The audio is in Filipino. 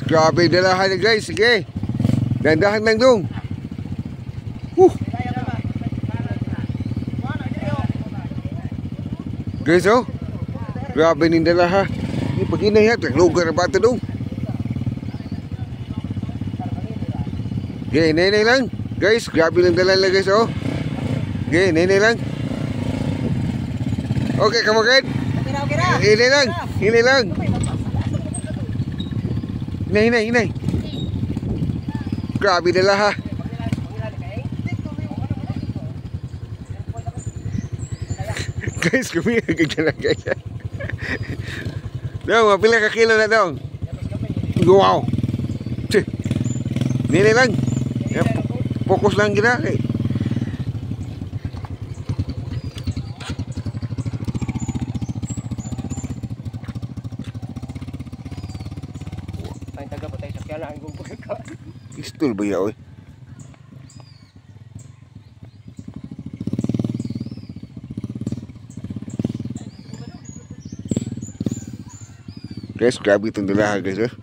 grabe dalahan niya guys. Sige, dandahan lang dong. Guys oh, grabe ni dalaha. Ini paginay ha, lugar na bata dong. Okay, nenay lang. Guys, grabe lang dalan lang guys oh. Okay, nenay lang. Okay, kamakit. Hinay lang, hinay lang. Hinay. Grabe dalaha. Guys, kami agad na guys. Dong, mapila ka kilo na dong. Wow. Nini lang. Fokus lang gina. Ay taga patay sa kala ang gugol ka. Pistol ba ya oy? Guys, grabe itong dalaha guys.